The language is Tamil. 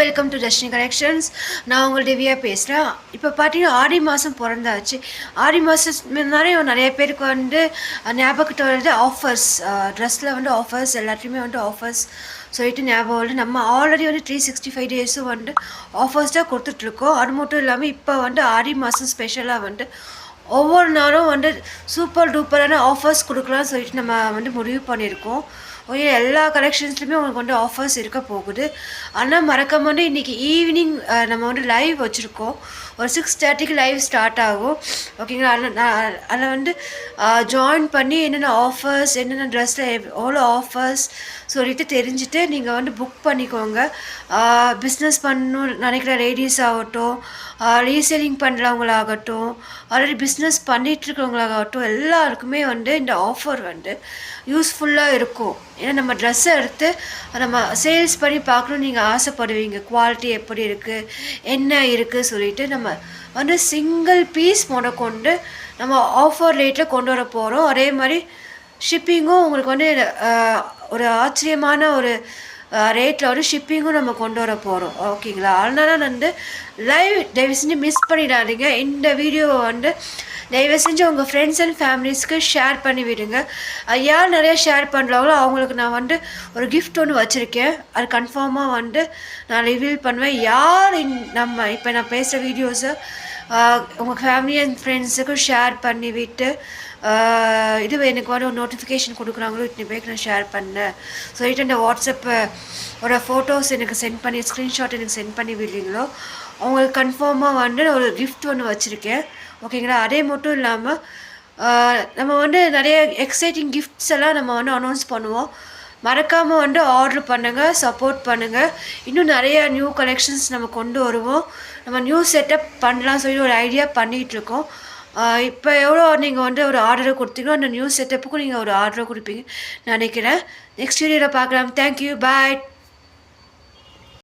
Welcome to Dharshini collections. நான் உங்கள் திவ்யா பேசுகிறேன். இப்போ பார்த்தீங்கன்னா ஆடி மாதம் பிறந்தாச்சு. ஆடி மாதம் நிறைய பேருக்கு வந்து ஞாபகத்து வருது ஆஃபர்ஸ், ட்ரெஸ்ஸில் வந்து ஆஃபர்ஸ், எல்லாத்தையுமே வந்து ஆஃபர்ஸ் சொல்லிட்டு ஞாபகம் வந்து நம்ம ஆல்ரெடி வந்து 365 டேஸும் வந்து ஆஃபர்ஸ் தான் கொடுத்துட்ருக்கோம். அது மட்டும் இல்லாமல் இப்போ வந்து ஆடி மாதம் ஸ்பெஷலாக வந்து ஒவ்வொரு நாளும் வந்து சூப்பர் டூப்பரான ஆஃபர்ஸ் கொடுக்கலாம்னு சொல்லிட்டு நம்ம வந்து முடிவு பண்ணியிருக்கோம். ஓகே, எல்லா கலெக்ஷன்ஸ்லையுமே உங்களுக்கு வந்து ஆஃபர்ஸ் இருக்க போகுது. ஆனால் மறக்காம வந்து இன்றைக்கி ஈவினிங் நம்ம வந்து லைவ் வச்சுருக்கோம். ஒரு 6:30க்கு லைவ் ஸ்டார்ட் ஆகும். ஓகேங்களா? அதில் வந்து ஜாயின் பண்ணி என்னென்ன ஆஃபர்ஸ், என்னென்ன ட்ரெஸ்ஸில் எவ்வளோ ஆஃபர்ஸ் சொல்லிட்டு தெரிஞ்சுட்டு நீங்கள் வந்து புக் பண்ணிக்கோங்க. பிஸ்னஸ் பண்ணணும்னு நினைக்கிற லேடிஸ் ஆகட்டும், ரீசேலிங் பண்ணுறவங்களாகட்டும், ஆல்ரெடி பிஸ்னஸ் பண்ணிகிட்ருக்கவங்களாகட்டும், எல்லாருக்குமே வந்து இந்த ஆஃபர் வந்து யூஸ்ஃபுல்லாக இருக்கும். ஏன்னா நம்ம ட்ரெஸ்ஸை எடுத்து நம்ம சேல்ஸ் பண்ணி பார்க்கணுன்னு நீங்கள் ஆசைப்படுவீங்க. குவாலிட்டி எப்படி இருக்குது, என்ன இருக்குது சொல்லிவிட்டு நம்ம வந்து சிங்கிள் பீஸ் கொண்டு நம்ம ஆஃபர் ரேட்டில் கொண்டு வர போகிறோம். அதே மாதிரி ஷிப்பிங்கும் உங்களுக்கு வந்து ஒரு ஆச்சரியமான ஒரு ரேட்டில் வந்து ஷிப்பிங்கும் நம்ம கொண்டு வர போகிறோம். ஓகேங்களா? அதனால வந்து லைவ் தயவு செஞ்சு மிஸ் பண்ணிடாதீங்க. இந்த வீடியோவை வந்து தயவு செஞ்சு உங்கள் ஃப்ரெண்ட்ஸ் அண்ட் ஃபேமிலிஸ்க்கு ஷேர் பண்ணி விடுங்க. யார் நிறையா ஷேர் பண்ணுறாங்களோ அவங்களுக்கு நான் வந்து ஒரு கிஃப்ட் ஒன்று வச்சுருக்கேன். அது கன்ஃபார்மாக வந்து நான் ரிவீல் பண்ணுவேன். யார் நம்ம இப்போ நான் பேசுகிற வீடியோஸை உங்கள் ஃபேமிலி அண்ட் ஃப்ரெண்ட்ஸுக்கும் ஷேர் பண்ணி விட்டு இது எனக்கு வந்து ஒரு நோட்டிஃபிகேஷன் கொடுக்குறாங்களோ இத்தனை பேருக்கு நான் ஷேர் பண்ணேன் சொல்லிட்டு இந்த வாட்ஸ்அப்பை ஒரு ஃபோட்டோஸ் எனக்கு சென்ட் பண்ணி ஸ்க்ரீன்ஷாட் எனக்கு சென்ட் பண்ணி விடுறீங்களோ அவங்களுக்கு கன்ஃபார்மாக வந்து ஒரு கிஃப்ட் ஒன்று வச்சுருக்கேன். ஓகேங்களா? அதே மட்டும் இல்லாமல் நம்ம வந்து நிறைய எக்ஸைட்டிங் கிஃப்ட்ஸ் எல்லாம் நம்ம வந்து அனௌன்ஸ் பண்ணுவோம். மறக்காமல் வந்து ஆர்டர் பண்ணுங்கள், சப்போர்ட் பண்ணுங்கள். இன்னும் நிறைய நியூ கலெக்ஷன்ஸ் நம்ம கொண்டு வருவோம். நம்ம நியூ செட்டப் பண்ணலாம் சொல்லி ஒரு ஐடியா பண்ணிகிட்ருக்கோம். இப்போ எவ்வளோ நீங்கள் வந்து ஒரு ஆர்டரை கொடுத்தீங்களோ அந்த நியூ செட்டப்புக்கும் நீங்கள் ஒரு ஆர்டரை கொடுப்பீங்க நினைக்கிறேன். நெக்ஸ்ட் வீடியோவில் பார்க்கலாம். தேங்க்யூ, பாய்.